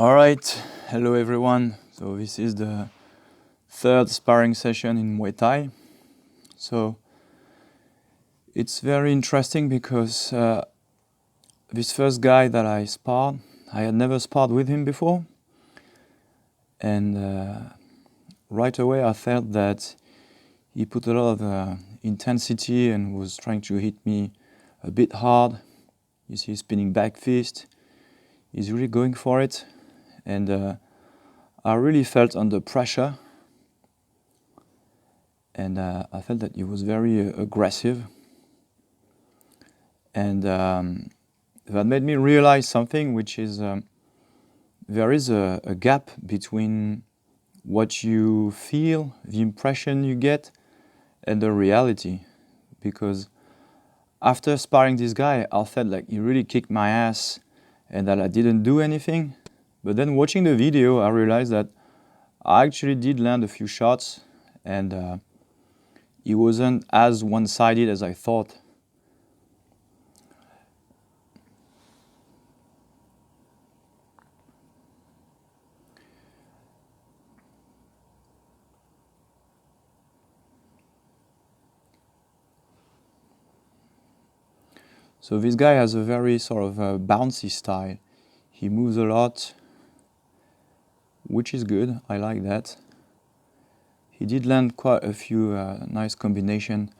All right, hello everyone. So this is the third sparring session in Muay Thai. So it's very interesting because this first guy that I sparred, I had never sparred with him before. And right away I felt that he put a lot of intensity and was trying to hit me a bit hard. You see, spinning back fist. He's really going for it. And I really felt under pressure. And I felt that he was very aggressive. And that made me realize something, which is there is a gap between what you feel, the impression you get, and the reality. Because after sparring this guy, I felt like he really kicked my ass and that I didn't do anything. But then watching the video, I realized that I actually did land a few shots, and it wasn't as one-sided as I thought. So this guy has a very sort of bouncy style. He moves a lot, which is good. I like that. He did land quite a few nice combinations.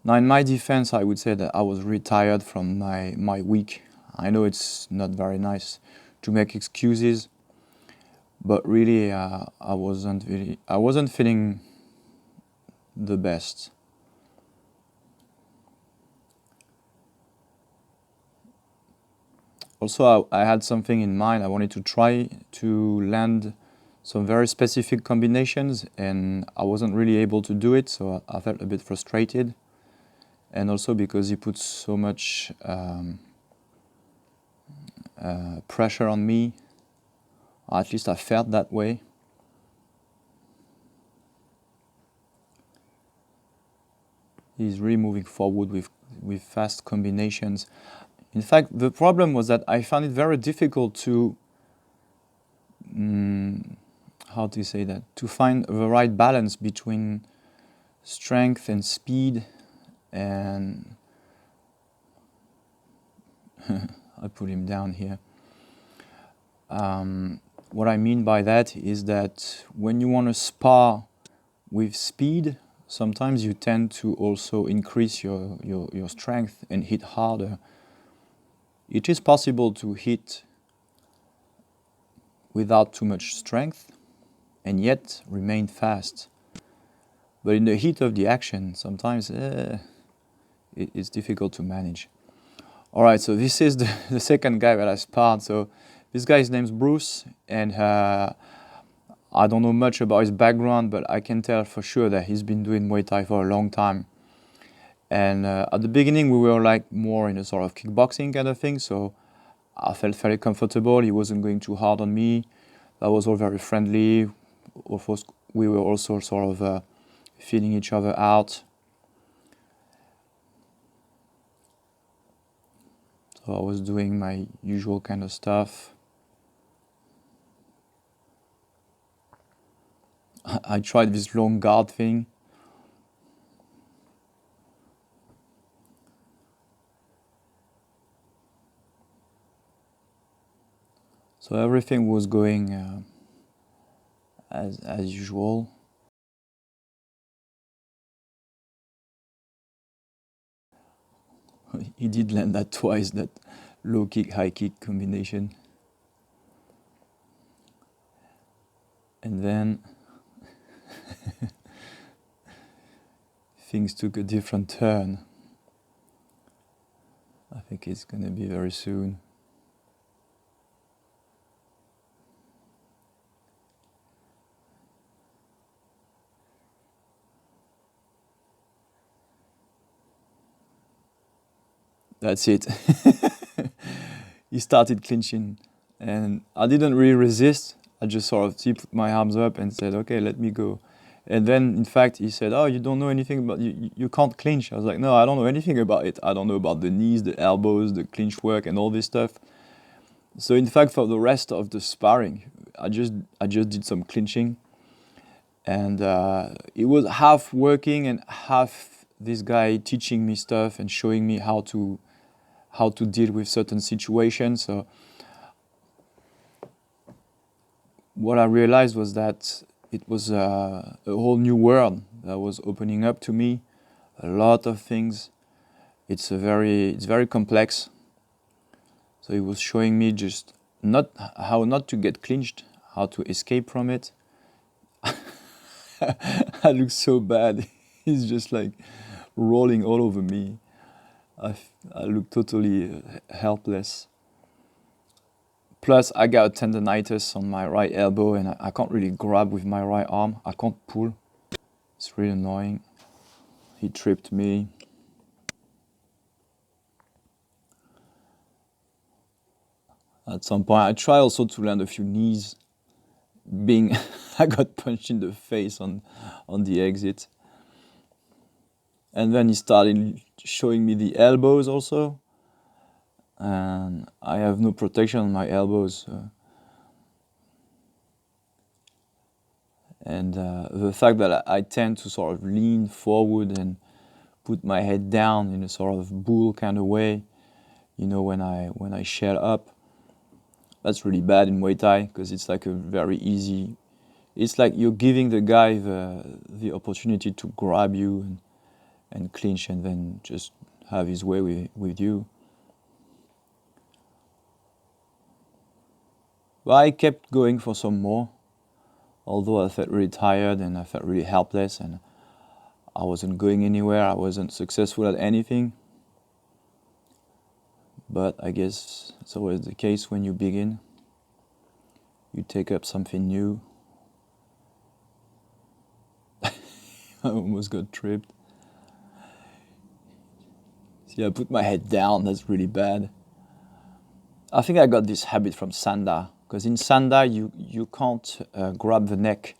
Now, in my defense, I would say that I was really tired from my week. I know it's not very nice to make excuses, but really, I wasn't feeling the best. Also, I had something in mind. I wanted to try to land some very specific combinations, and I wasn't really able to do it, so I felt a bit frustrated. And also because he put so much pressure on me, at least I felt that way. He's really moving forward with fast combinations. In fact, the problem was that I found it very difficult to, how do you say that, to find the right balance between strength and speed. And I put him down here. What I mean by that is that when you want to spar with speed, sometimes you tend to also increase your strength and hit harder. It is possible to hit without too much strength and yet remain fast. But in the heat of the action, sometimes it's difficult to manage. All right, so this is the second guy that I sparred. So this guy's name's Bruce, and I don't know much about his background, but I can tell for sure that he's been doing Muay Thai for a long time. And at the beginning, we were like more in a sort of kickboxing kind of thing, so I felt fairly comfortable. He wasn't going too hard on me. That was all very friendly. Of course, we were also sort of feeling each other out. So I was doing my usual kind of stuff. I tried this long guard thing. So everything was going as usual. He did land that twice, that low kick, high kick combination. And then things took a different turn. I think it's gonna be very soon. That's it. He started clinching, and I didn't really resist. I just sort of put my arms up and said, okay, let me go. And then, in fact, he said, oh, you don't know anything about, you can't clinch. I was like, no, I don't know anything about it. I don't know about the knees, the elbows, the clinch work, and all this stuff. So in fact, for the rest of the sparring, I just did some clinching, and it was half working and half this guy teaching me stuff and showing me how to deal with certain situations. So what I realized was that it was a whole new world that was opening up to me. A lot of things. It's very complex. So he was showing me just not how not to get clinched, how to escape from it. I look so bad. He's just like rolling all over me. I look totally helpless. Plus, I got a tendonitis on my right elbow, and I can't really grab with my right arm. I can't pull. It's really annoying. He tripped me. At some point, I tried also to land a few knees. Being, I got punched in the face on the exit. And then he started showing me the elbows also. And I have no protection on my elbows. And the fact that I tend to sort of lean forward and put my head down in a sort of bull kind of way, when I shell up, that's really bad in Muay Thai, because it's like it's like you're giving the guy the opportunity to grab you and clinch and then just have his way with you. But I kept going for some more, although I felt really tired and I felt really helpless and I wasn't going anywhere, I wasn't successful at anything. But I guess it's always the case when you begin. You take up something new. I almost got tripped. See, I put my head down, that's really bad. I think I got this habit from Sanda, because in Sanda you can't grab the neck.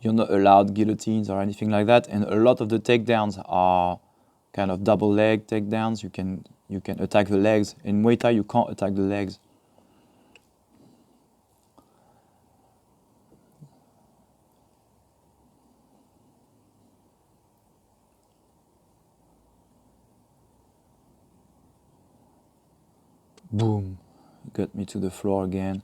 You're not allowed guillotines or anything like that, and a lot of the takedowns are kind of double leg takedowns. You can attack the legs. In Muay Thai you can't attack the legs. Boom, got me to the floor again.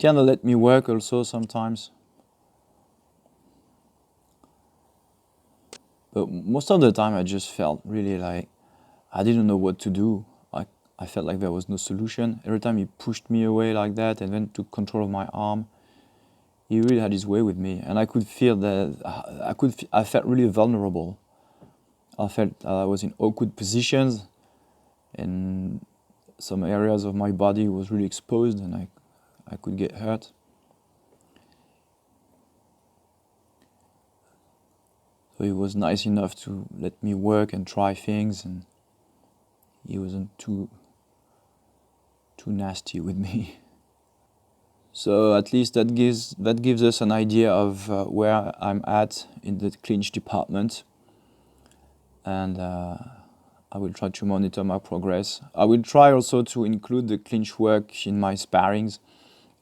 Kind of let me work also sometimes. But most of the time I just felt really like I didn't know what to do. I felt like there was no solution. Every time he pushed me away like that and then took control of my arm, he really had his way with me. And I could feel that I felt really vulnerable. I felt I was in awkward positions and some areas of my body was really exposed and I could get hurt. So he was nice enough to let me work and try things, and he wasn't too nasty with me. So at least that gives us an idea of where I'm at in the clinch department, and I will try to monitor my progress. I will try also to include the clinch work in my sparrings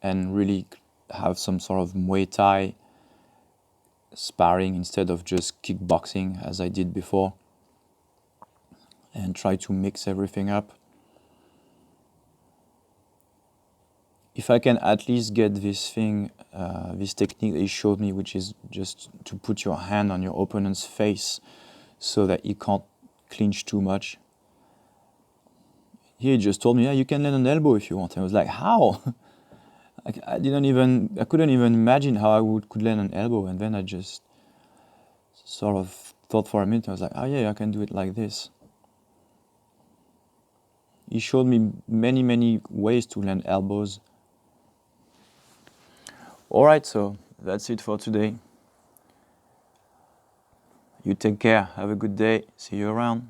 and really have some sort of Muay Thai sparring instead of just kickboxing as I did before, and try to mix everything up. If I can at least get this technique that he showed me, which is just to put your hand on your opponent's face so that he can't clinch too much. He just told me, yeah, you can land an elbow if you want. And I was like, how? I couldn't even imagine how could land an elbow. And then I just sort of thought for a minute. I was like, oh yeah, I can do it like this. He showed me many ways to land elbows. Alright, so that's it for today. You take care, have a good day, see you around.